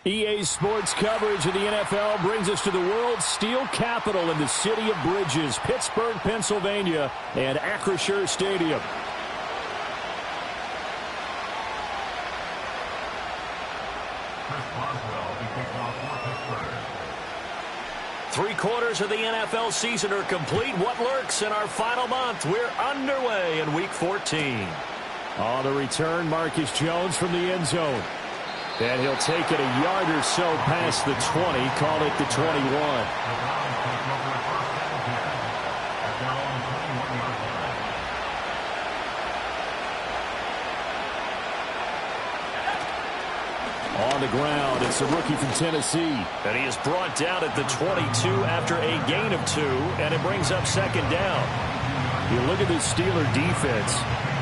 EA Sports coverage of the NFL brings us to the world's steel capital in the city of Bridges, Pittsburgh, Pennsylvania, and Acrisure Stadium. Three-quarters of the NFL season are complete. What lurks in our final month? We're underway in Week 14. On the return, Marcus Jones from the end zone. And he'll take it a yard or so past the 20, call it the 21. On the ground, it's a rookie from Tennessee. And he is brought down at the 22 after a gain of 2, and it brings up second down. You look at the Steeler defense.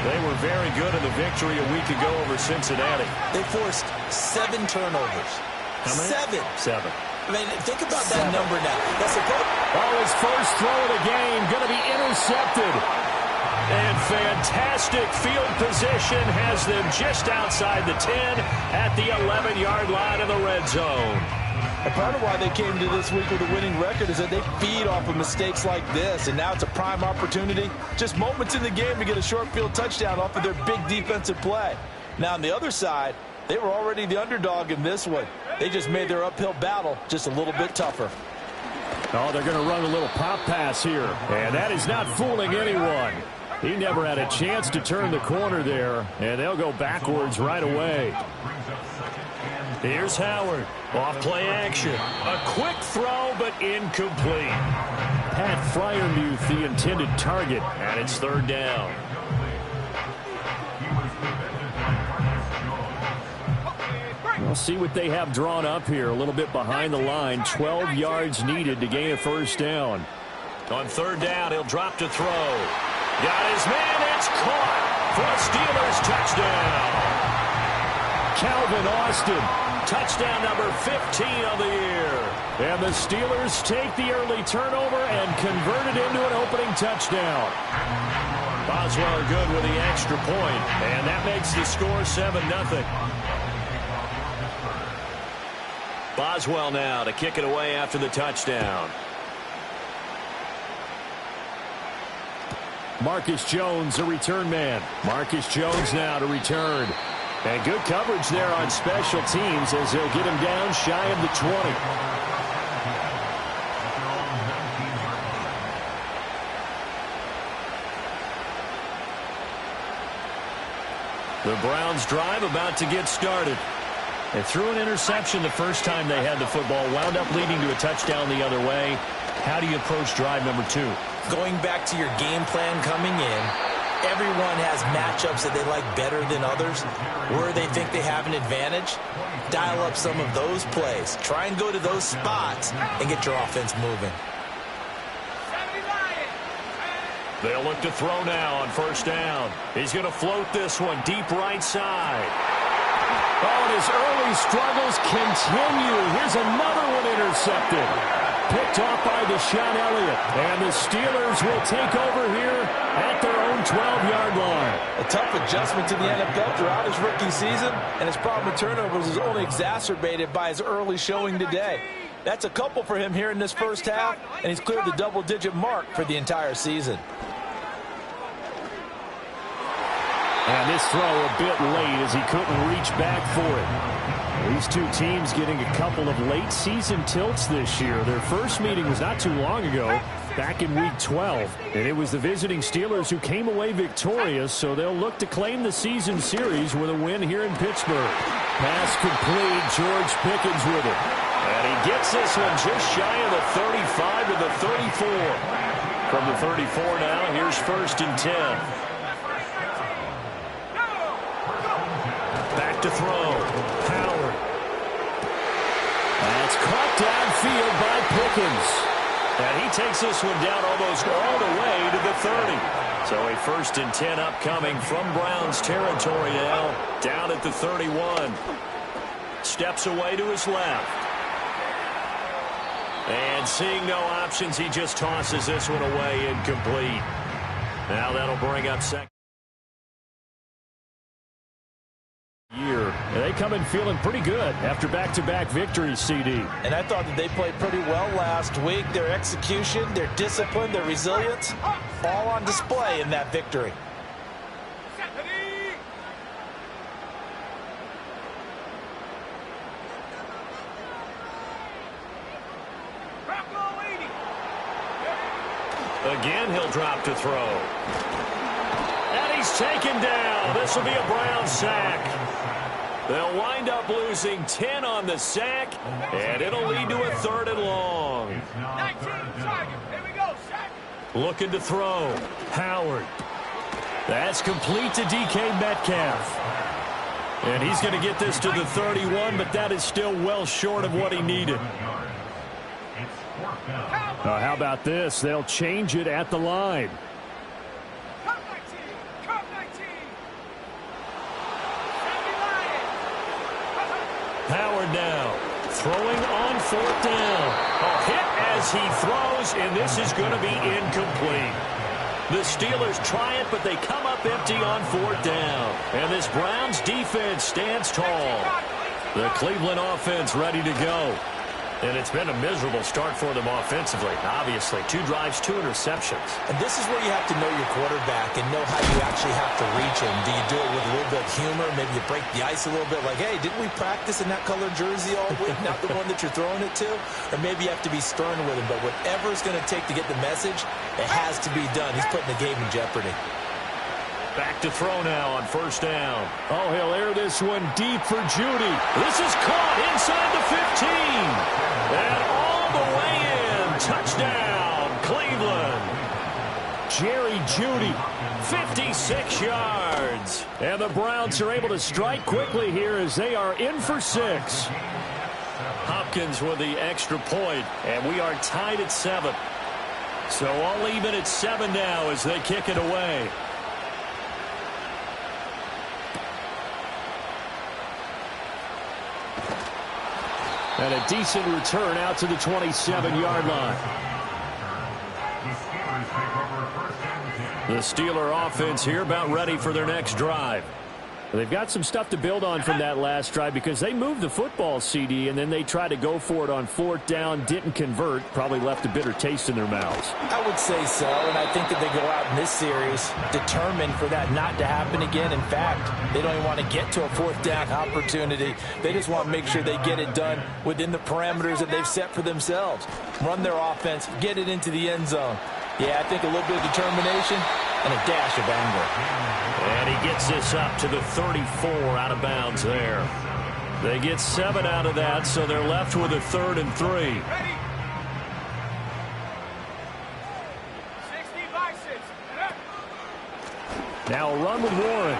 They were very good in the victory a week ago over Cincinnati. They forced 7 turnovers. How many? 7. I mean, think about that number now. That's a good. Oh, his first throw of the game going to be intercepted. And fantastic field position has them just outside the 10 at the 11-yard line in the red zone. And part of why they came to this week with a winning record is that they feed off of mistakes like this, and now it's a prime opportunity. Just moments in the game to get a short field touchdown off of their big defensive play. Now, on the other side, they were already the underdog in this one. They just made their uphill battle just a little bit tougher. Oh, they're going to run a little pop pass here, and that is not fooling anyone. He never had a chance to turn the corner there, and they'll go backwards right away. Here's Howard. Off play action. A quick throw, but incomplete. Pat Freiermuth, the intended target, and it's third down. We'll see what they have drawn up here. A little bit behind the line. 12 yards needed to gain a first down. On third down, he'll drop to throw. Got his man. It's caught for a Steelers touchdown. Calvin Austin. Touchdown number 15 of the year. And the Steelers take the early turnover and convert it into an opening touchdown. Boswell good with the extra point, and that makes the score 7-0. Boswell now to kick it away after the touchdown. Marcus Jones, a return man. Marcus Jones now to return. And good coverage there on special teams as they'll get him down shy of the 20. The Browns drive about to get started. They threw an interception the first time they had the football, wound up leading to a touchdown the other way. How do you approach drive number 2? Going back to your game plan coming in. Everyone has matchups that they like better than others, where they think they have an advantage. Dial up some of those plays. Try and go to those spots and get your offense moving. They'll look to throw now on first down. He's going to float this one deep right side. Oh, and his early struggles continue. Here's another one intercepted. Picked off by Deshaun Elliott. And the Steelers will take over here at their own 12-yard line. A tough adjustment to the NFL throughout his rookie season, and his problem with turnovers is only exacerbated by his early showing today. That's a couple for him here in this first half, and he's cleared the double-digit mark for the entire season. And this throw a bit late as he couldn't reach back for it. These two teams getting a couple of late-season tilts this year. Their first meeting was not too long ago, back in Week 12. And it was the visiting Steelers who came away victorious, so they'll look to claim the season series with a win here in Pittsburgh. Pass complete, George Pickens with it. And he gets this one just shy of the 35 to the 34. From the 34 now, here's 1st and 10. Back to throw. Howard. That's caught downfield by Pickens. And he takes this one down almost all the way to the 30. So a 1st and 10 upcoming from Browns territory now. Down at the 31. Steps away to his left. And seeing no options, he just tosses this one away incomplete. Now that'll bring up second. Year They come in feeling pretty good after back-to-back victories, CD. And I thought that they played pretty well last week. Their execution, their discipline, their resilience, all on display in that victory. Again, he'll drop to throw. And he's taken down. This will be a Brown sack. They'll wind up losing 10 on the sack, and it'll lead to a 3rd and long. 19, target. Here we go, sack. Looking to throw. Howard. That's complete to DK Metcalf. And he's going to get this to the 31, but that is still well short of what he needed. How about this? They'll change it at the line. Come 19. Come 19. Howard now throwing on 4th down. A hit as he throws, and this is going to be incomplete. The Steelers try it, but they come up empty on 4th down. And this Browns defense stands tall. The Cleveland offense ready to go. And it's been a miserable start for them offensively. Obviously, 2 drives, 2 interceptions. And this is where you have to know your quarterback and know how you actually have to reach him. Do you do it with a little bit of humor? Maybe you break the ice a little bit like, hey, didn't we practice in that colored jersey all week? Not the one that you're throwing it to? Or maybe you have to be stern with him. But whatever it's going to take to get the message, it has to be done. He's putting the game in jeopardy. Back to throw now on 1st down. Oh, he'll air this one deep for Judy. This is caught inside the 15. And all the way in. Touchdown, Cleveland. Jerry Judy, 56 yards. And the Browns are able to strike quickly here as they are in for 6. Hopkins with the extra point, and we are tied at 7. So all even at 7 now as they kick it away. And a decent return out to the 27-yard line. The Steeler offense here about ready for their next drive. They've got some stuff to build on from that last drive because they moved the football, CD, and then they tried to go for it on 4th down, didn't convert, probably left a bitter taste in their mouths. I would say so, and I think that they go out in this series determined for that not to happen again. In fact, they don't even want to get to a 4th down opportunity. They just want to make sure they get it done within the parameters that they've set for themselves. Run their offense, get it into the end zone. Yeah, I think a little bit of determination and a dash of anger. And he gets this up to the 34 out of bounds there. They get 7 out of that, so they're left with a 3rd and 3. Ready? 60 by 6. Now a run with Warren.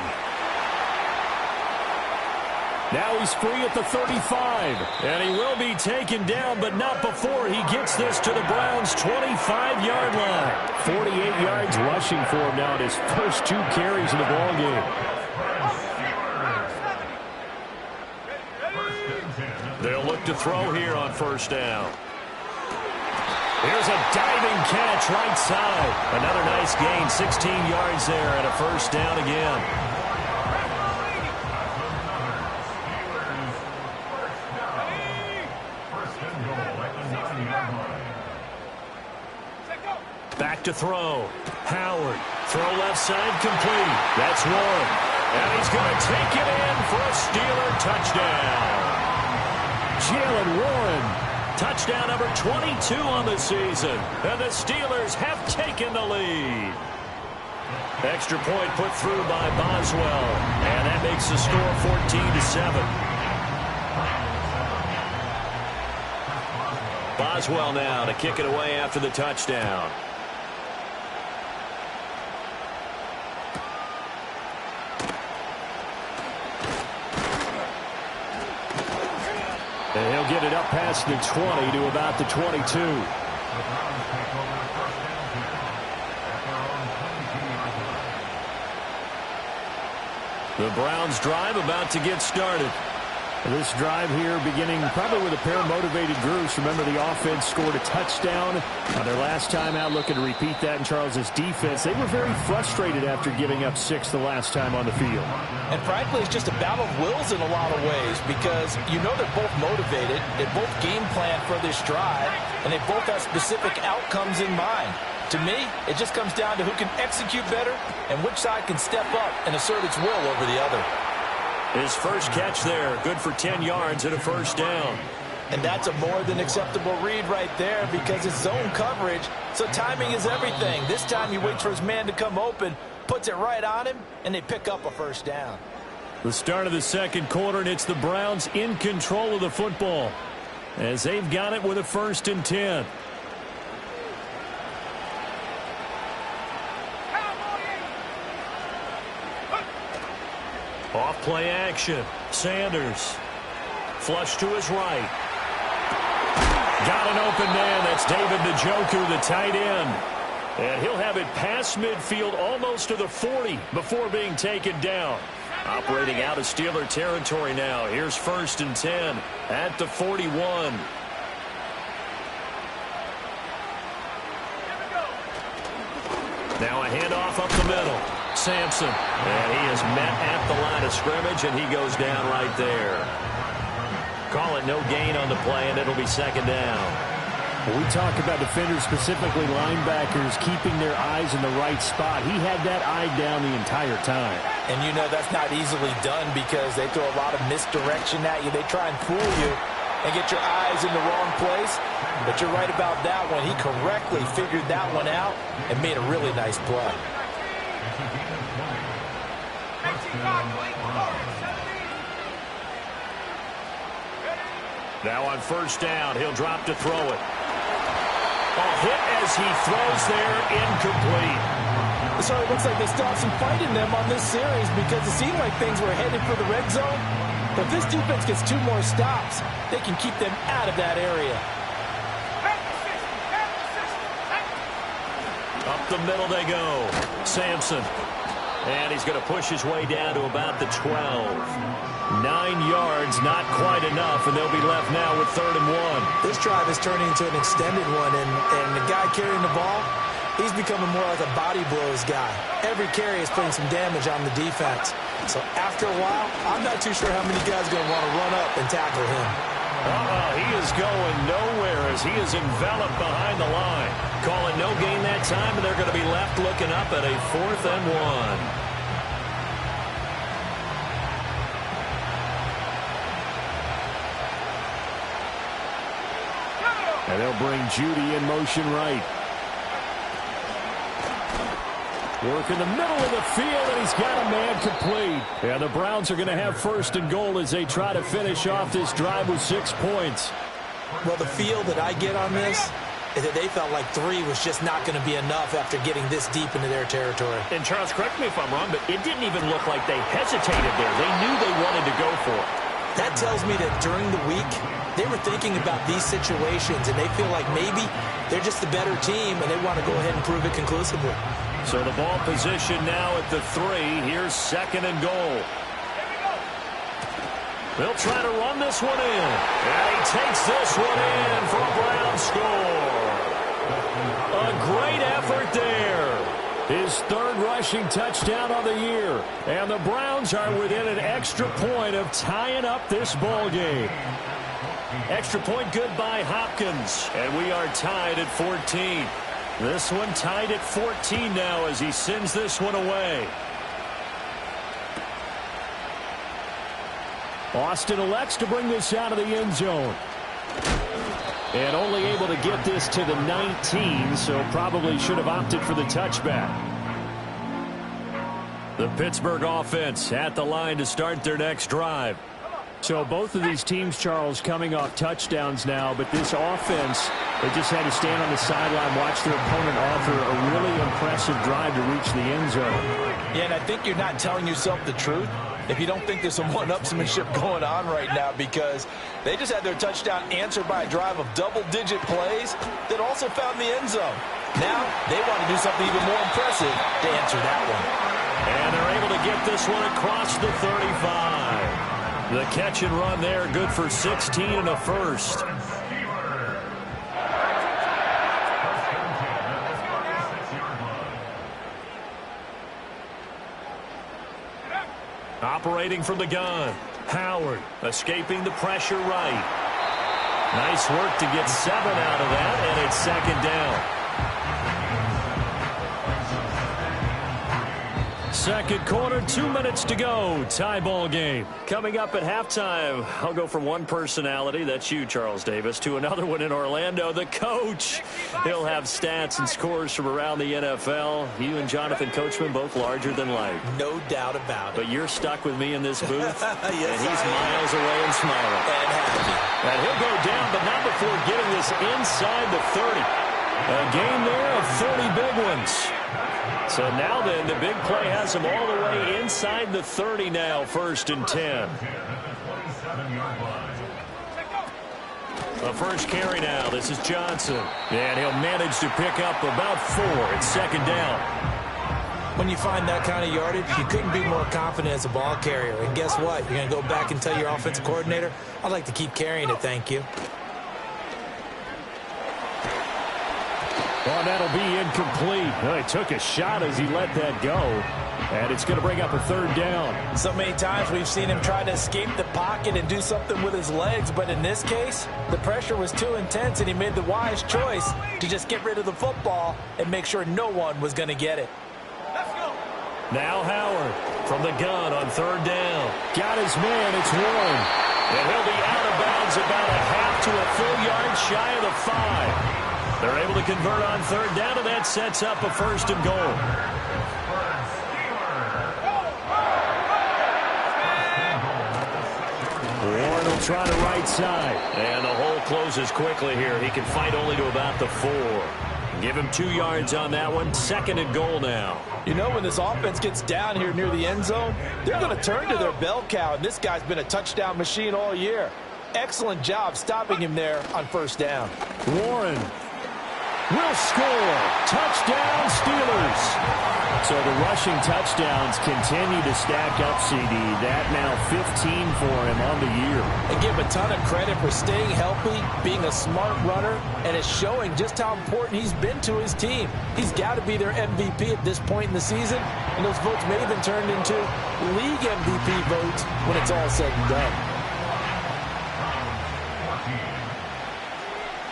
Now he's free at the 35. And he will be taken down, but not before he gets this to the Browns' 25-yard line. 48 yards rushing for him now in his first 2 carries in the ballgame. They'll look to throw here on 1st down. Here's a diving catch right side. Another nice gain, 16 yards there and a 1st down again. Back to throw. Howard. Throw left side complete. That's Warren. And he's going to take it in for a Steeler touchdown. Jaylen Warren. Touchdown number 22 on the season. And the Steelers have taken the lead. Extra point put through by Boswell. And that makes the score 14-7. Boswell now to kick it away after the touchdown. And he'll get it up past the 20 to about the 22. The Browns drive about to get started. This drive here beginning probably with a pair of motivated groups. Remember, the offense scored a touchdown on their last time out, looking to repeat that in Charles's defense. They were very frustrated after giving up 6 the last time on the field. And frankly, it's just a battle of wills in a lot of ways because you know they're both motivated, they both game plan for this drive, and they both have specific outcomes in mind. To me, it just comes down to who can execute better and which side can step up and assert its will over the other. His first catch there, good for 10 yards and a first down. And that's a more than acceptable read right there because it's zone coverage, so timing is everything. This time he waits for his man to come open, puts it right on him, and they pick up a first down. The start of the second quarter, and it's the Browns in control of the football as they've got it with a 1st and 10. Off play action. Sanders. Flush to his right. Got an open man. That's David Njoku, the tight end. And he'll have it past midfield almost to the 40 before being taken down. Operating out of Steeler territory now. Here's 1st and 10 at the 41. Now a handoff up the middle. Sampson. And he is met at the line of scrimmage, and he goes down right there. Call it no gain on the play, and it'll be 2nd down. When we talk about defenders, specifically linebackers, keeping their eyes in the right spot, he had that eye down the entire time. And you know that's not easily done because they throw a lot of misdirection at you. They try and fool you and get your eyes in the wrong place. But you're right about that one. He correctly figured that one out and made a really nice play. Now on 1st down, he'll drop to throw it. A hit as he throws there, incomplete. So it looks like they still have some fight in them on this series because it seemed like things were headed for the red zone. But if this defense gets 2 more stops, they can keep them out of that area. Up the middle they go. Sampson. And he's going to push his way down to about the 12. 9 yards, not quite enough, and they'll be left now with 3rd and 1. This drive is turning into an extended one, and the guy carrying the ball, he's becoming more like a body blows guy. Every carry is putting some damage on the defense. So after a while, I'm not too sure how many guys are going to want to run up and tackle him. He is going nowhere as he is enveloped behind the line. Call it no gain that time, and they're going to be left looking up at a 4th and 1. And they'll bring Judy in motion right. Work in the middle of the field, and he's got a man complete. Yeah, the Browns are going to have 1st and goal as they try to finish off this drive with 6 points. Well, the feel that I get on this is that they felt like 3 was just not going to be enough after getting this deep into their territory. And Charles, correct me if I'm wrong, but it didn't even look like they hesitated there. They knew they wanted to go for it. That tells me that during the week, they were thinking about these situations, and they feel like maybe they're just the better team, and they want to go ahead and prove it conclusively. So the ball position now at the 3. Here's 2nd and goal. They'll try to run this one in. And he takes this one in for a Brown score. A great effort there. His 3rd rushing touchdown of the year. And the Browns are within an extra point of tying up this ball game. Extra point good by Hopkins. And we are tied at 14. This one tied at 14 now as he sends this one away. Austin elects to bring this out of the end zone. And only able to get this to the 19, so probably should have opted for the touchback. The Pittsburgh offense at the line to start their next drive. So both of these teams, Charles, coming off touchdowns now, but this offense, they just had to stand on the sideline, watch their opponent offer a really impressive drive to reach the end zone. Yeah, and I think you're not telling yourself the truth if you don't think there's some one-upsmanship going on right now, because they just had their touchdown answered by a drive of double-digit plays that also found the end zone. Now they want to do something even more impressive to answer that one. And they're able to get this one across the 35. The catch and run there, good for 16 and a first. Operating from the gun. Howard escaping the pressure right. Nice work to get 7 out of that, and it's second down. Second quarter, 2 minutes to go. Tie ball game. Coming up at halftime, I'll go from one personality, that's you, Charles Davis, to another one in Orlando, the coach. He'll have stats and scores from around the NFL. You and Jonathan Coachman both larger than life. No doubt about it. But you're stuck with me in this booth, Yes, and he's miles away and smiling. And happy. And he'll go down, but not before getting this inside the 30. A game there of 30 big ones. So now then, the big play has him all the way inside the 30 now, 1st and 10. The first carry now, this is Johnson. And he'll manage to pick up about 4. It's second down. When you find that kind of yardage, you couldn't be more confident as a ball carrier. And guess what? You're going to go back and tell your offensive coordinator, I'd like to keep carrying it, thank you. Well, that'll be incomplete. Well, he took a shot as he let that go. And it's going to bring up a 3rd down. So many times we've seen him try to escape the pocket and do something with his legs. But in this case, the pressure was too intense, and he made the wise choice to just get rid of the football and make sure no one was going to get it. Now Howard from the gun on 3rd down. Got his man. It's Warren. And he'll be out of bounds about a half to a full yard shy of the 5. They're able to convert on 3rd down, and that sets up a 1st and goal. Warren will try the right side. And the hole closes quickly here. He can fight only to about the 4. Give him 2 yards on that one. 2nd and goal now. You know, when this offense gets down here near the end zone, they're going to turn to their bell cow, and this guy's been a touchdown machine all year. Excellent job stopping him there on 1st down. Warren will score. Touchdown, Steelers. So the rushing touchdowns continue to stack up, CD. That now 15 for him on the year. And give him a ton of credit for staying healthy, being a smart runner, and it's showing just how important he's been to his team. He's got to be their MVP at this point in the season, and those votes may have been turned into league MVP votes when it's all said and done.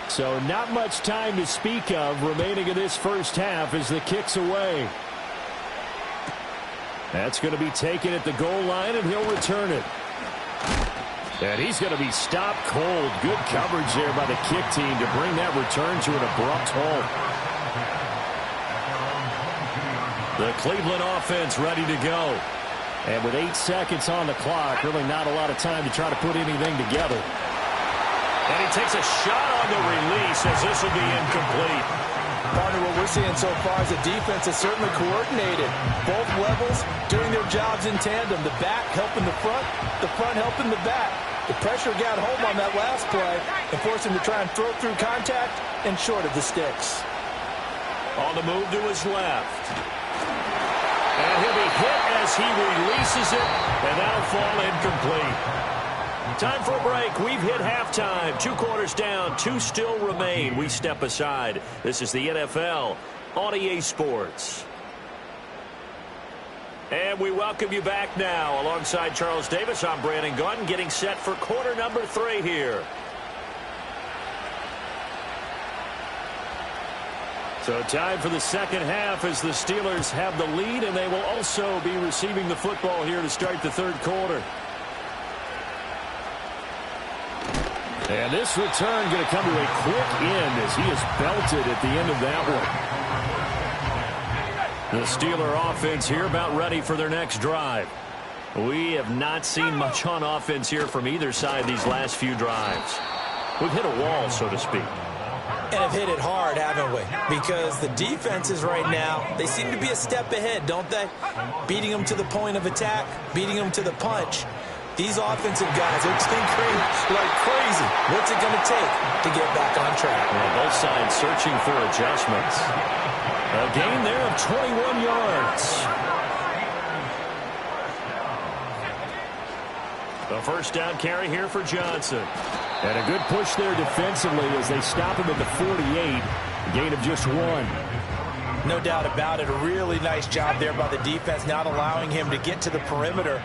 So not much time to speak of remaining in this first half as the kick's away. That's going to be taken at the goal line, and he'll return it. And he's going to be stopped cold. Good coverage there by the kick team to bring that return to an abrupt halt. The Cleveland offense ready to go. And with 8 seconds on the clock, really not a lot of time to try to put anything together. And he takes a shot on the release as this will be incomplete. Partner, what we're seeing so far is the defense is certainly coordinated. Both levels doing their jobs in tandem. The back helping the front helping the back. The pressure got home on that last play and forced him to try and throw through contact and short of the sticks. On the move to his left. And he'll be hit as he releases it, and that'll fall incomplete. Time for a break. We've hit halftime. 2 quarters down. 2 still remain. We step aside. This is the NFL on EA Sports. And we welcome you back now. Alongside Charles Davis, I'm Brandon Gaudin, getting set for quarter number 3 here. So time for the second half as the Steelers have the lead, and they will also be receiving the football here to start the 3rd quarter. And this return going to come to a quick end as he is belted at the end of that one. The Steeler offense here about ready for their next drive. We have not seen much on offense here from either side these last few drives. We've hit a wall, so to speak. And have hit it hard, haven't we? Because the defenses right now, they seem to be a step ahead, don't they? Beating them to the point of attack, beating them to the punch. These offensive guys are tinkering like crazy. What's it going to take to get back on track? Well, both sides searching for adjustments. A gain there of 21 yards. A first down carry here for Johnson. And a good push there defensively as they stop him at the 48. A gain of just 1. No doubt about it. A really nice job there by the defense, not allowing him to get to the perimeter.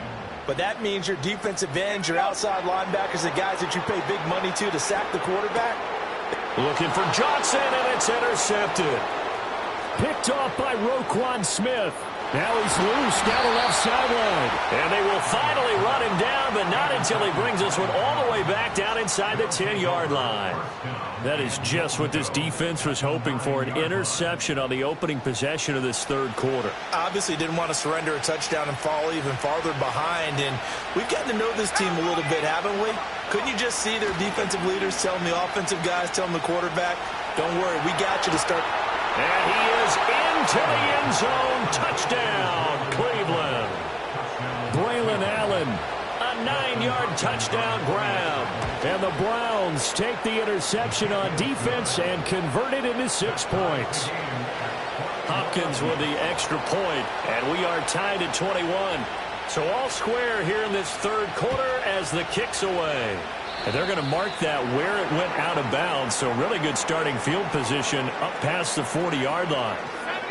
But that means your defensive ends, your outside linebackers, the guys that you pay big money to sack the quarterback. Looking for Johnson, and it's intercepted. Picked off by Roquan Smith. Now he's loose down the left sideline. And they will finally run him down, but not until he brings this one all the way back down inside the 10-yard line. That is just what this defense was hoping for, an interception on the opening possession of this third quarter. Obviously didn't want to surrender a touchdown and fall even farther behind. And we've gotten to know this team a little bit, haven't we? Couldn't you just see their defensive leaders telling the offensive guys, telling the quarterback, don't worry, we got you to start. And he is into the end zone. Touchdown, Cleveland. Braylon Allen, a 9-yard touchdown grab. And the Browns take the interception on defense and convert it into 6 points. Hopkins with the extra point, and we are tied at 21. So all square here in this third quarter as the kick's away. And they're going to mark that where it went out of bounds. So really good starting field position up past the 40-yard line.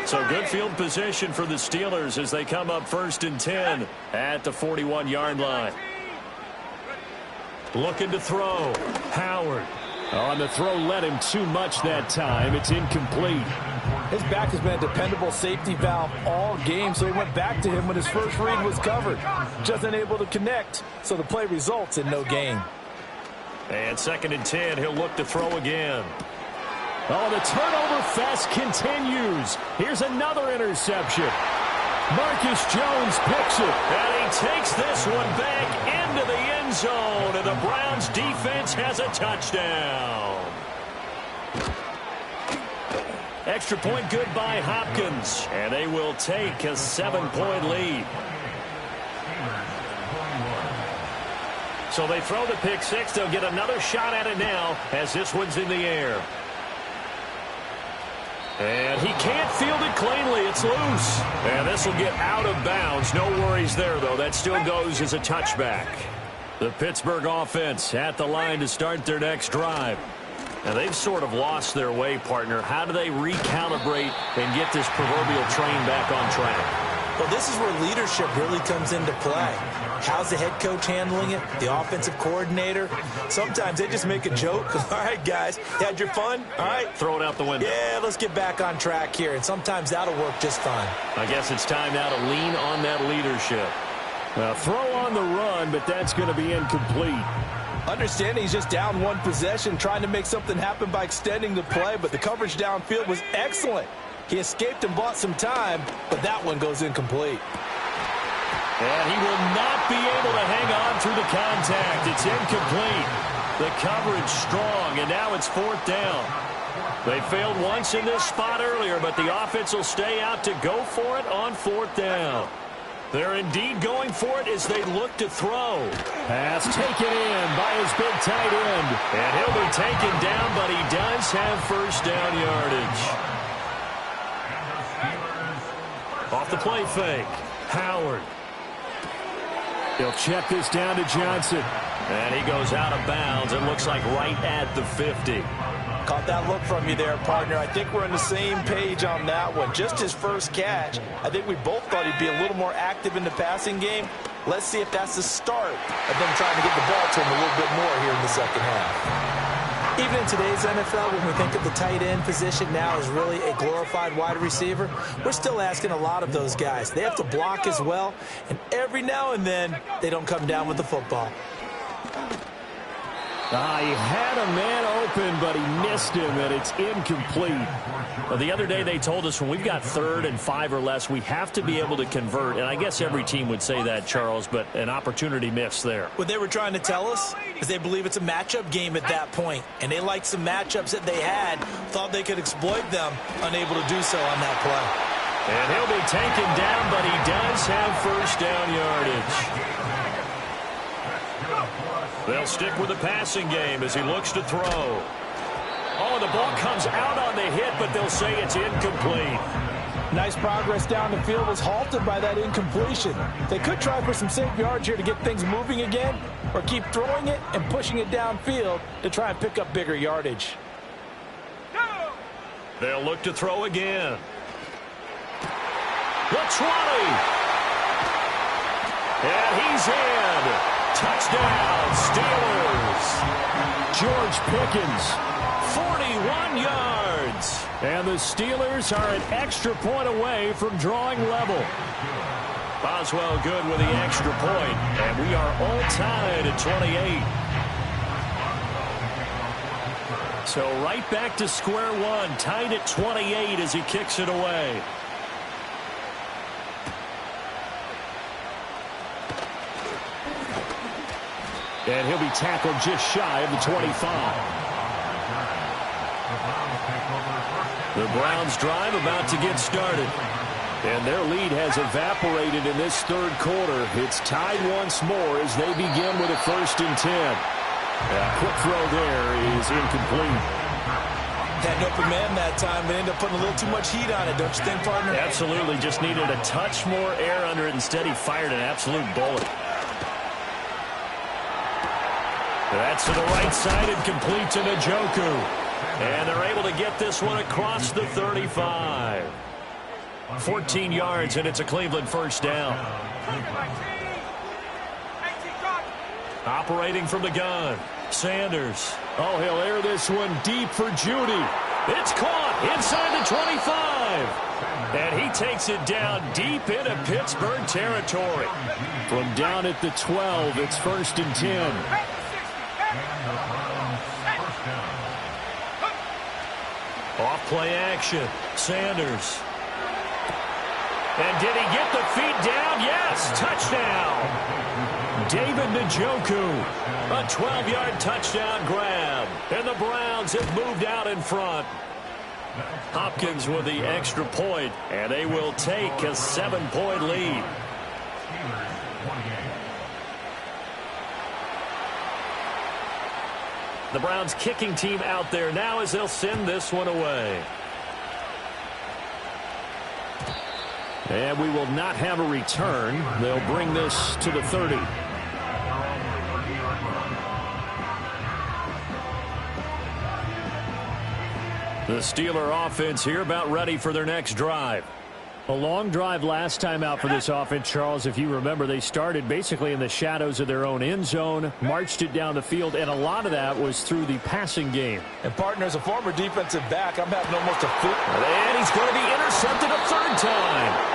So good field position for the Steelers as they come up 1st and 10 at the 41-yard line. Looking to throw. Howard. On the throw, led him too much that time. It's incomplete. His back has been a dependable safety valve all game, so he went back to him when his first read was covered. Just unable to connect, so the play results in no gain. And 2nd and 10, he'll look to throw again. Oh, the turnover fest continues. Here's another interception. Marcus Jones picks it. And he takes this one back into the end zone. And the Browns defense has a touchdown. Extra point good by Hopkins. And they will take a 7-point lead. So they throw the pick six. They'll get another shot at it now as this one's in the air. And he can't field it cleanly. It's loose. And this will get out of bounds. No worries there, though. That still goes as a touchback. The Pittsburgh offense at the line to start their next drive. And they've sort of lost their way, partner. How do they recalibrate and get this proverbial train back on track? Well, this is where leadership really comes into play. How's the head coach handling it? The offensive coordinator? Sometimes they just make a joke. All right, guys, you had your fun? All right. Throw it out the window. Yeah, let's get back on track here. And sometimes that'll work just fine. I guess it's time now to lean on that leadership. Well, throw on the run, but that's going to be incomplete. Understanding he's just down one possession, trying to make something happen by extending the play, but the coverage downfield was excellent. He escaped and bought some time, but that one goes incomplete. And he will not be able to hang on through the contact. It's incomplete. The coverage strong, and now it's 4th down. They failed once in this spot earlier, but the offense will stay out to go for it on 4th down. They're indeed going for it as they look to throw. Pass taken in by his big tight end. And he'll be taken down, but he does have 1st down yardage. Off the play fake. Howard. He'll check this down to Johnson. And he goes out of bounds. It looks like right at the 50. Caught that look from you there, partner. I think we're on the same page on that one. Just his first catch. I think we both thought he'd be a little more active in the passing game. Let's see if that's the start of them trying to get the ball to him a little bit more here in the second half. Even in today's NFL, when we think of the tight end position now as really a glorified wide receiver, we're still asking a lot of those guys. They have to block as well, and every now and then, they don't come down with the football. He had a man open, but he missed him, and it's incomplete. Well, the other day they told us when we've got 3rd and 5 or less, we have to be able to convert. And I guess every team would say that, Charles, but an opportunity missed there. What they were trying to tell us is they believe it's a matchup game at that point, and they liked some matchups that they had, thought they could exploit them, unable to do so on that play. And he'll be taken down, but he does have 1st down yardage. They'll stick with the passing game as he looks to throw. Oh, the ball comes out on the hit, but they'll say it's incomplete. Nice progress down the field was halted by that incompletion. They could try for some safe yards here to get things moving again, or keep throwing it and pushing it downfield to try and pick up bigger yardage. They'll look to throw again. The 20. And he's in. Touchdown, Steelers. George Pickens, 41 yards. And the Steelers are an extra point away from drawing level. Boswell good with the extra point, and we are all tied at 28. So right back to square one, tied at 28 as he kicks it away. And he'll be tackled just shy of the 25. The Browns drive about to get started. And their lead has evaporated in this third quarter. It's tied once more as they begin with a 1st and 10. A quick throw there is incomplete. Had an open man that time, but ended up putting a little too much heat on it, don't you think, partner? Absolutely. Just needed a touch more air under it. Instead, he fired an absolute bullet. That's to the right side and complete to Njoku. And they're able to get this one across the 35. 14 yards, and it's a Cleveland 1st down. Operating from the gun, Sanders. Oh, he'll air this one deep for Judy. It's caught inside the 25. And he takes it down deep into Pittsburgh territory. From down at the 12, it's 1st and 10. Off play action, Sanders. And did he get the feet down? Yes, touchdown. David Njoku, a 12-yard touchdown grab. And the Browns have moved out in front. Hopkins with the extra point, and they will take a 7-point lead. The Browns kicking team out there now as they'll send this one away. And we will not have a return. They'll bring this to the 30. The Steeler offense here about ready for their next drive. A long drive last time out for this offense, Charles. If you remember, they started basically in the shadows of their own end zone, marched it down the field, and a lot of that was through the passing game. And, partner, as a former defensive back, I'm having almost a foot. And he's going to be intercepted a 3rd time.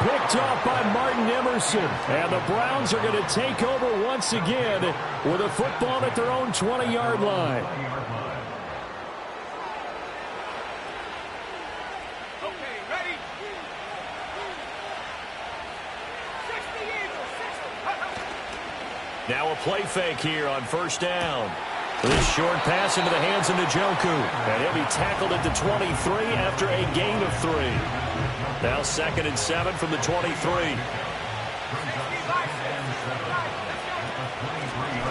Picked off by Martin Emerson. And the Browns are going to take over once again with a football at their own 20-yard line. Now a play fake here on 1st down. This short pass into the hands of Njoku. And he'll be tackled at the 23 after a gain of 3. Now 2nd and 7 from the 23.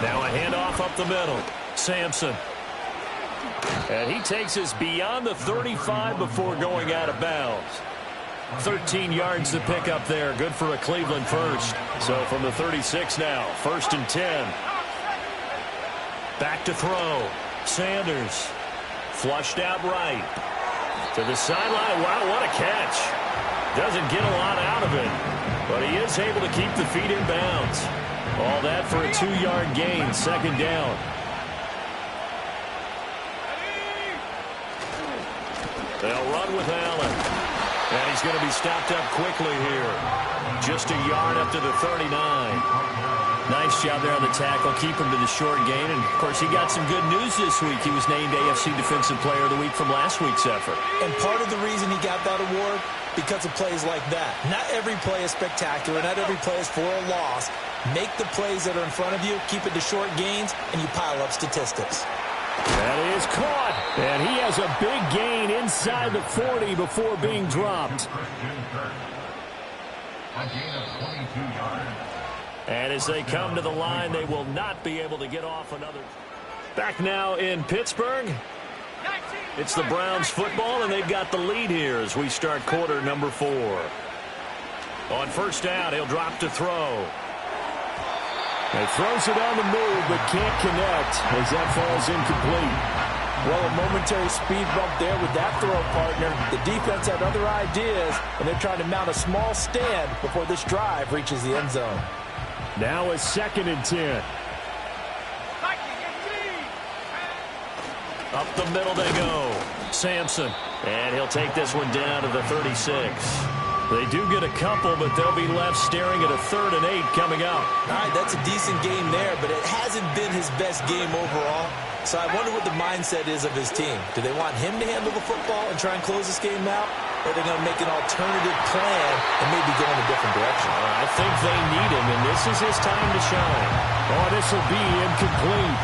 Now a handoff up the middle. Sampson. And he takes us beyond the 35 before going out of bounds. 13 yards to pick up there. Good for a Cleveland 1st. So from the 36 now, 1st and 10. Back to throw. Sanders. Flushed out right. To the sideline. Wow, what a catch. Doesn't get a lot out of it. But he is able to keep the feet in bounds. All that for a 2-yard gain. 2nd down. They'll run with Allen. And he's going to be stopped up quickly here. Just a yard up to the 39. Nice job there on the tackle. Keep him to the short gain. And, of course, he got some good news this week. He was named AFC Defensive Player of the Week from last week's effort. And part of the reason he got that award, because of plays like that. Not every play is spectacular. Not every play is for a loss. Make the plays that are in front of you, keep it to short gains, and you pile up statistics. That is caught. And he has a big gain inside the 40 before being dropped. And as they come to the line, they will not be able to get off another. Back now in Pittsburgh. It's the Browns football, and they've got the lead here as we start quarter number 4. On 1st down, he'll drop to throw. He throws it on the move, but can't connect as that falls incomplete. Well, a momentary speed bump there with that throw, partner. The defense had other ideas, and they're trying to mount a small stand before this drive reaches the end zone. Now a 2nd and 10. Up the middle they go. Sampson. And he'll take this one down to the 36. They do get a couple, but they'll be left staring at a 3rd and 8 coming up. All right, that's a decent game there, but it hasn't been his best game overall. So I wonder what the mindset is of his team. Do they want him to handle the football and try and close this game out? Or are they going to make an alternative plan and maybe go in a different direction? I think they need him, and this is his time to shine. Oh, this will be incomplete.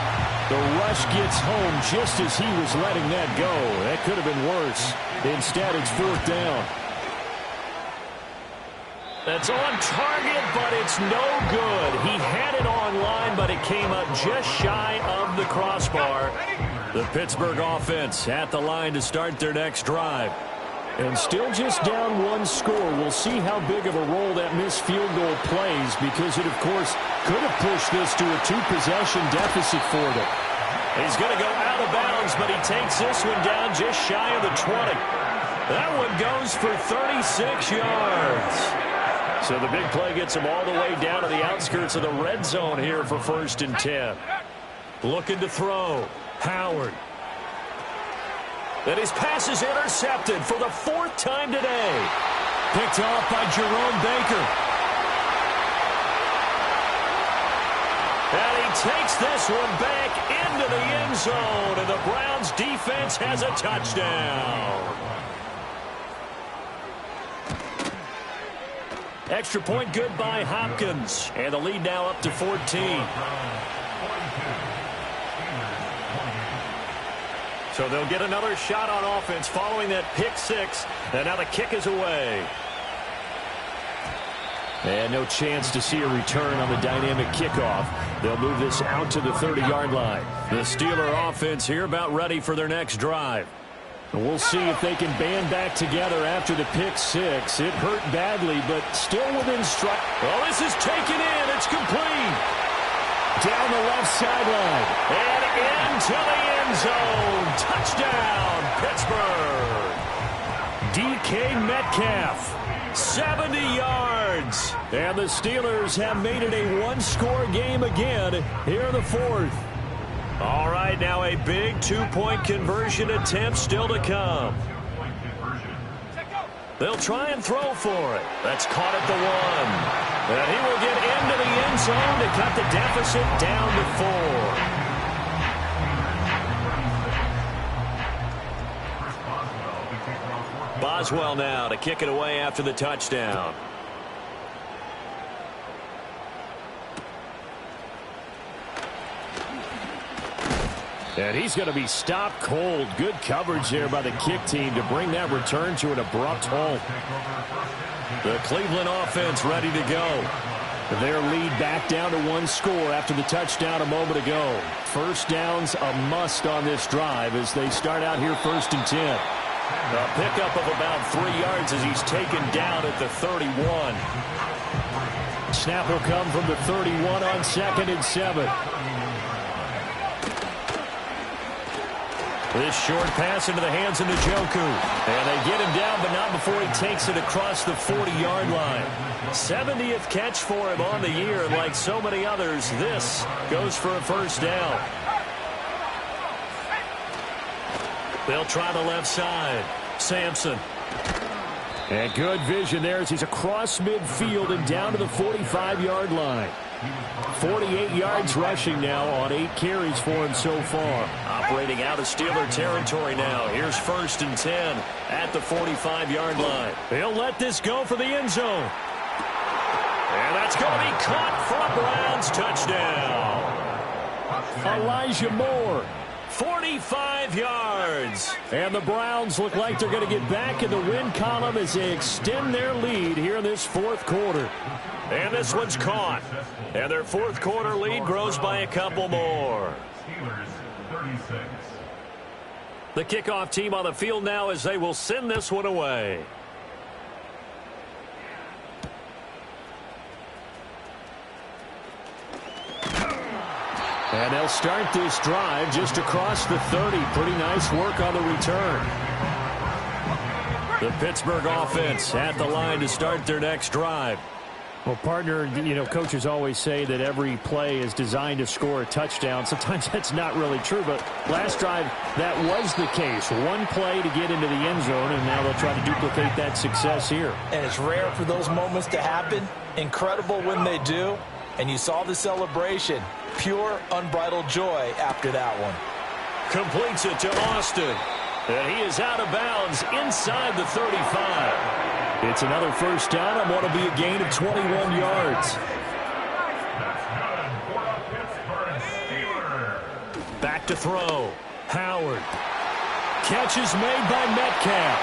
The rush gets home just as he was letting that go. That could have been worse. Instead, it's 4th down. That's on target, but it's no good. He had it on line, but it came up just shy of the crossbar. The Pittsburgh offense at the line to start their next drive. And still just down 1 score. We'll see how big of a role that missed field goal plays, because it, of course, could have pushed this to a 2-possession deficit for them. He's going to go out of bounds, but he takes this one down just shy of the 20. That one goes for 36 yards. So the big play gets him all the way down to the outskirts of the red zone here for 1st and 10. Looking to throw. Howard. And his pass is intercepted for the 4th time today. Picked off by Jerome Baker. And he takes this one back into the end zone, and the Browns defense has a touchdown. Extra point good by Hopkins. And the lead now up to 14. So they'll get another shot on offense following that pick 6. And now the kick is away. And no chance to see a return on the dynamic kickoff. They'll move this out to the 30-yard line. The Steeler offense here about ready for their next drive. And we'll see if they can band back together after the pick 6. It hurt badly, but still within strike. Well, this is taken in. It's complete. Down the left sideline. And into the end zone. Touchdown, Pittsburgh. DK Metcalf. 70 yards. And the Steelers have made it a 1-score game again here in the 4th. All right, now a big 2-point conversion attempt still to come. They'll try and throw for it. That's caught at the 1. And he will get into the end zone to cut the deficit down to 4. Boswell now to kick it away after the touchdown. And he's going to be stopped cold. Good coverage there by the kick team to bring that return to an abrupt halt. The Cleveland offense ready to go. Their lead back down to 1 score after the touchdown a moment ago. First down's a must on this drive as they start out here 1st and 10. A pickup of about 3 yards as he's taken down at the 31. Snap will come from the 31 on 2nd and 7. This short pass into the hands of Njoku. And they get him down, but not before he takes it across the 40-yard line. 70th catch for him on the year, and like so many others, this goes for a 1st down. They'll try the left side. Sampson. And good vision there as he's across midfield and down to the 45-yard line. 48 yards rushing now on 8 carries for him so far. Operating out of Steeler territory now. Here's 1st and 10 at the 45-yard line. He'll let this go for the end zone. And that's going to be caught for a Browns touchdown. Elijah Moore. 45 yards. And the Browns look like they're going to get back in the win column as they extend their lead here in this 4th quarter. And this one's caught. And their 4th quarter lead grows by a couple more. The kickoff team on the field now as they will send this one away. And they'll start this drive just across the 30. Pretty nice work on the return. The Pittsburgh offense at the line to start their next drive. Well, partner, you know, coaches always say that every play is designed to score a touchdown. Sometimes that's not really true, but last drive, that was the case. One play to get into the end zone, and now they'll try to duplicate that success here. And it's rare for those moments to happen. Incredible when they do. And you saw the celebration. Pure, unbridled joy after that one. Completes it to Austin. And he is out of bounds inside the 35. It's another first down and what will be a gain of 21 yards. Back to throw. Howard. Catch is made by Metcalf.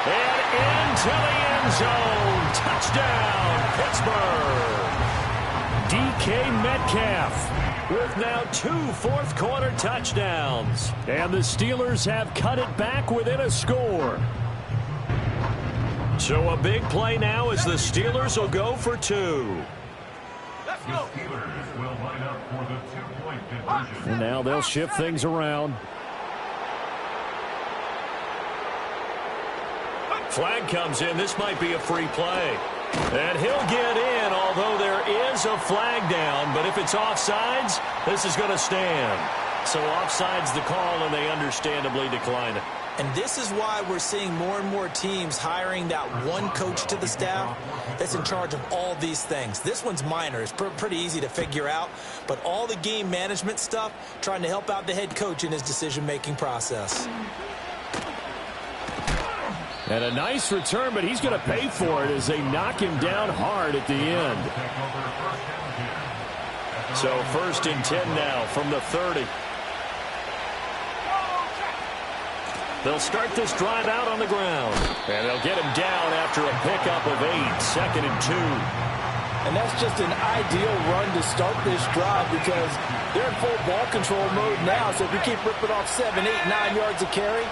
And into the end zone. Touchdown, Pittsburgh. DK Metcalf with now 2 fourth-quarter touchdowns. And the Steelers have cut it back within a score. So a big play now as the Steelers will go for 2. Let's go. And now they'll shift things around. Flag comes in. This might be a free play. And he'll get in, although there is a flag down. But if it's offsides, this is going to stand. So offside's the call, and they understandably decline it. And this is why we're seeing more and more teams hiring that one coach to the staff that's in charge of all these things. This one's minor. It's pretty easy to figure out. But all the game management stuff, trying to help out the head coach in his decision-making process. And a nice return, but he's going to pay for it as they knock him down hard at the end. So 1st and 10 now from the 30. They'll start this drive out on the ground. And they'll get him down after a pickup of 8. 2nd and 2. And that's just an ideal run to start this drive because they're in full ball control mode now. So if you keep ripping off 7, 8, 9 yards of carry,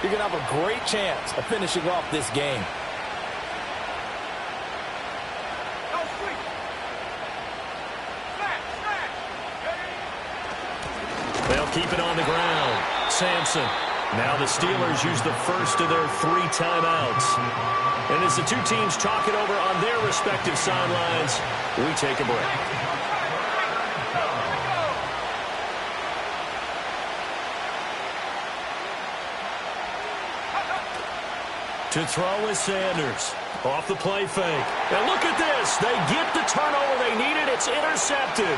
you're going to have a great chance of finishing off this game. No sweep. Smash. They'll keep it on the ground. Sampson. Now the Steelers use the first of their 3 timeouts. And as the two teams talk it over on their respective sidelines, we take a break. To throw is Sanders. Off the play fake. And look at this. They get the turnover they needed. It's intercepted.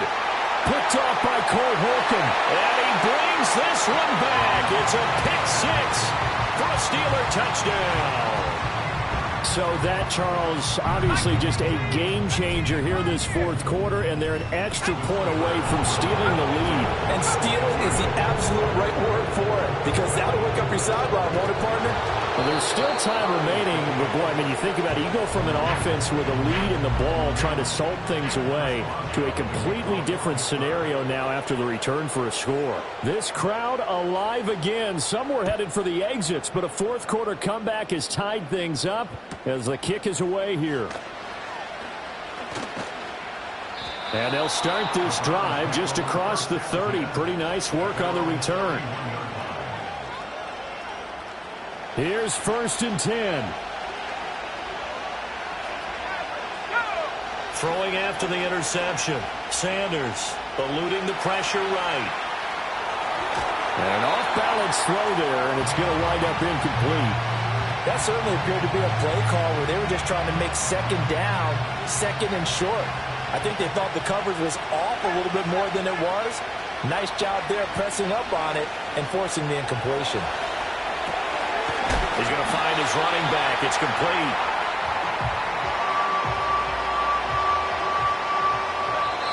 Picked off by Cole Holcomb. And he brings this one back. It's a pick 6 for a Steeler touchdown. So that, Charles, obviously just a game changer here this 4th quarter, and they're an extra point away from stealing the lead. And stealing is the absolute right word for it because that'll wake up your sideline, won't it, partner? Well, there's still time remaining, but boy, I mean, you think about it, you go from an offense with a lead in the ball trying to salt things away to a completely different scenario now after the return for a score. This crowd alive again. Some were headed for the exits, but a 4th quarter comeback has tied things up as the kick is away here. And they'll start this drive just across the 30. Pretty nice work on the return. Here's 1st and 10. Throwing after the interception. Sanders eluding the pressure right. And off-balance throw there, and it's going to wind up incomplete. That certainly appeared to be a play call where they were just trying to make 2nd down, 2nd and short. I think they thought the coverage was off a little bit more than it was. Nice job there pressing up on it and forcing the incompletion. He's going to find his running back. It's complete.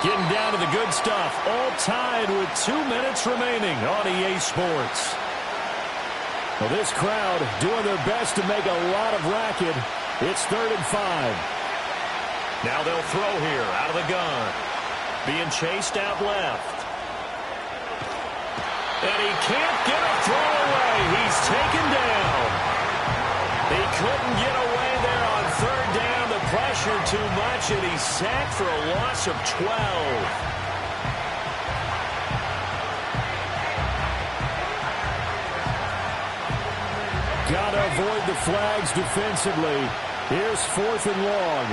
Getting down to the good stuff. All tied with 2 minutes remaining on EA Sports. Well, this crowd doing their best to make a lot of racket. It's 3rd and 5. Now they'll throw here out of the gun. Being chased out left. And he can't get a throw away. He's taken down. He couldn't get away there on 3rd down. The pressure too much, and he's sacked for a loss of 12. got to avoid the flags defensively. Here's 4th and long.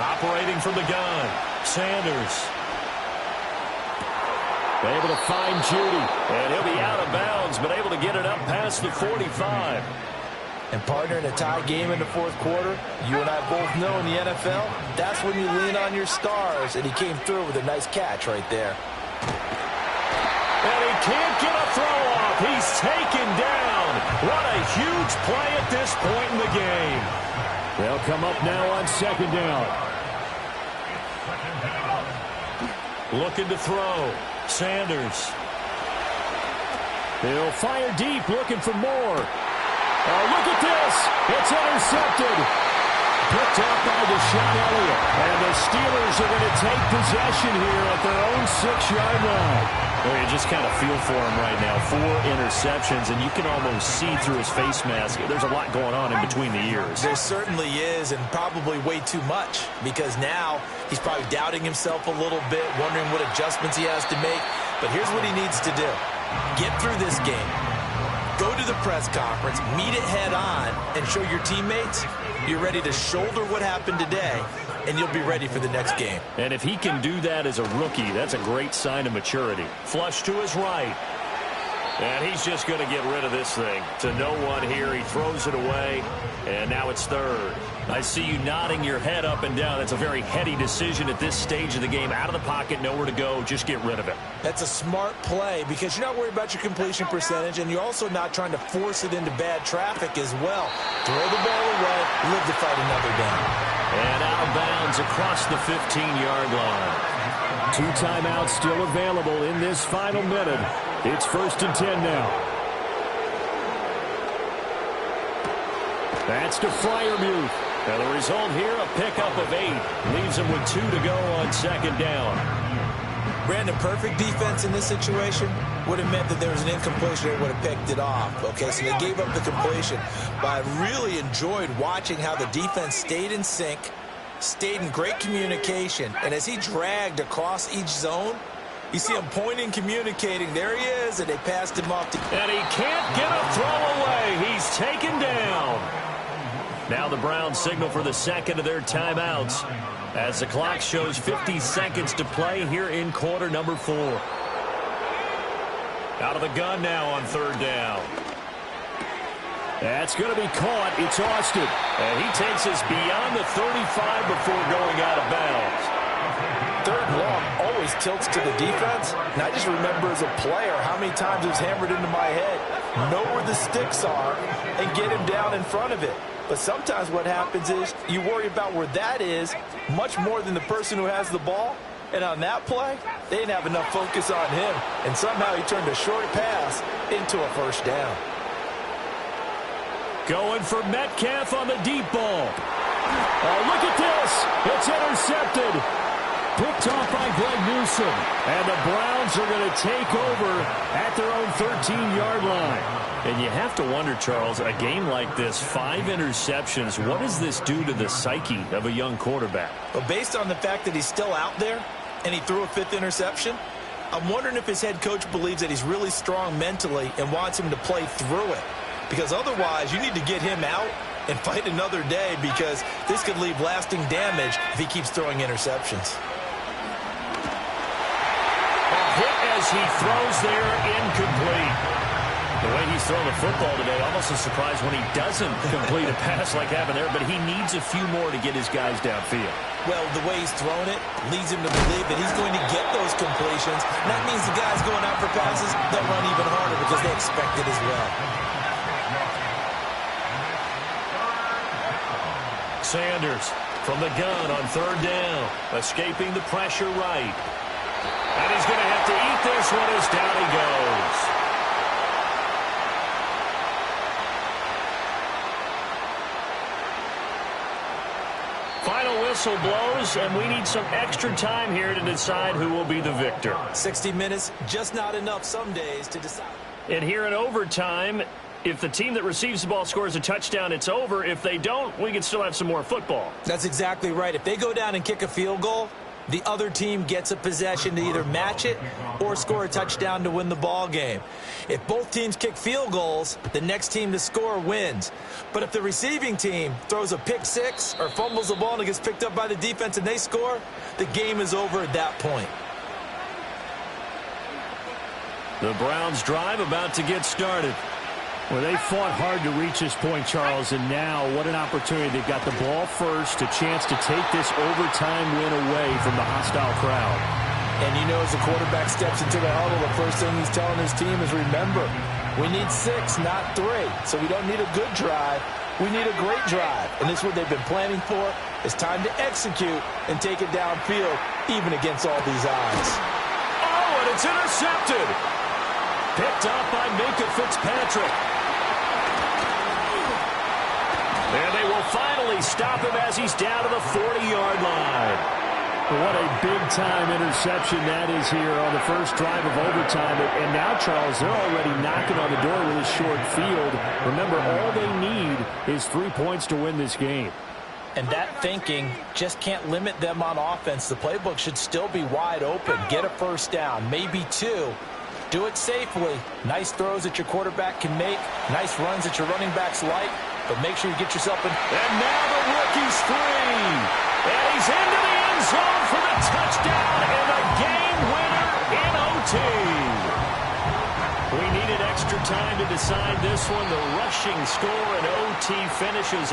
Operating from the gun, Sanders. Able to find Judy, and he'll be out of bounds, but able to get it up past the 45. And partner, in a tie game in the 4th quarter, you and I both know in the NFL, that's when you lean on your stars, and he came through with a nice catch right there. And he can't get a throw off. He's taken down. What a huge play at this point in the game. They'll come up now on 2nd down. Looking to throw. Sanders. He'll fire deep, looking for more. Oh, look at this. It's intercepted. Picked up by Deshaun Elliott. And the Steelers are going to take possession here at their own 6-yard line. Well, you just kind of feel for him right now. 4 interceptions, and you can almost see through his face mask. There's a lot going on in between the ears. There certainly is, and probably way too much, because now he's probably doubting himself a little bit, wondering what adjustments he has to make. But here's what he needs to do. Get through this game. Go to the press conference, meet it head on, and show your teammates you're ready to shoulder what happened today, and you'll be ready for the next game. And if he can do that as a rookie, that's a great sign of maturity. Flush to his right. And he's just going to get rid of this thing. To no one here, he throws it away, and now it's 3rd. I see you nodding your head up and down. That's a very heady decision at this stage of the game. Out of the pocket, nowhere to go, just get rid of it. That's a smart play because you're not worried about your completion percentage, and you're also not trying to force it into bad traffic as well. Throw the ball away, live to fight another down. And out of bounds across the 15-yard line. 2 timeouts still available in this final minute. It's 1st and 10 now. That's to Freiermuth. And the result here, a pickup of 8. Leaves him with 2 to go on 2nd down. Brandon, perfect defense in this situation would have meant that there was an incompletion. They would have picked it off. Okay, so they gave up the completion. But I really enjoyed watching how the defense stayed in sync, stayed in great communication. And as he dragged across each zone, you see him pointing, communicating. There he is, and they passed him off. And he can't get a throw away. He's taken down. Now the Browns signal for the 2nd of their timeouts as the clock shows 50 seconds to play here in quarter number 4. Out of the gun now on 3rd down. That's going to be caught. It's Austin. And he takes us beyond the 35 before going out of bounds. 3rd and long always tilts to the defense. And I just remember as a player how many times it was hammered into my head. Know where the sticks are and get him down in front of it. But sometimes what happens is you worry about where that is much more than the person who has the ball. And on that play, they didn't have enough focus on him. And somehow he turned a short pass into a 1st down. Going for Metcalf on the deep ball. Oh, look at this. It's intercepted. Picked off by Greg Newsome. And the Browns are going to take over at their own 13-yard line. And you have to wonder, Charles, a game like this, 5 interceptions, what does this do to the psyche of a young quarterback? But based on the fact that he's still out there and he threw a 5th interception, I'm wondering if his head coach believes that he's really strong mentally and wants him to play through it. Because otherwise, you need to get him out and fight another day because this could leave lasting damage if he keeps throwing interceptions. A hit as he throws there, incomplete. The way he's thrown the football today, almost a surprise when he doesn't complete a pass like happened there, but he needs a few more to get his guys downfield. Well, the way he's thrown it leads him to believe that he's going to get those completions. And that means the guys going out for passes, they'll run even harder because they expect it as well. Sanders from the gun on 3rd down, escaping the pressure right. And he's going to have to eat this one as down he goes. Final whistle blows, and we need some extra time here to decide who will be the victor. 60 minutes, just not enough some days to decide. And here in overtime, if the team that receives the ball scores a touchdown, it's over. If they don't, we can still have some more football. That's exactly right. If they go down and kick a field goal, the other team gets a possession to either match it or score a touchdown to win the ball game. If both teams kick field goals, the next team to score wins. But if the receiving team throws a pick six or fumbles the ball and it gets picked up by the defense and they score, the game is over at that point. The Browns drive about to get started. Well, they fought hard to reach this point, Charles, and now what an opportunity. They've got the ball first, a chance to take this overtime win away from the hostile crowd. And you know, as the quarterback steps into the huddle, the first thing he's telling his team is, remember, we need 6, not 3. So we don't need a good drive. We need a great drive. And this is what they've been planning for. It's time to execute and take it downfield, even against all these odds. Oh, and it's intercepted. Picked up by Minkah Fitzpatrick. And they will finally stop him as he's down to the 40-yard line. What a big-time interception that is here on the first drive of overtime. And now, Charles, they're already knocking on the door with a short field. Remember, all they need is 3 points to win this game. And that thinking just can't limit them on offense. The playbook should still be wide open. Get a first down, maybe 2. Do it safely. Nice throws that your quarterback can make. Nice runs that your running backs like. But make sure you get yourself in. And now the rookie's free. And he's into the end zone for the touchdown and the game winner in OT. We needed extra time to decide this one. The rushing score in OT finishes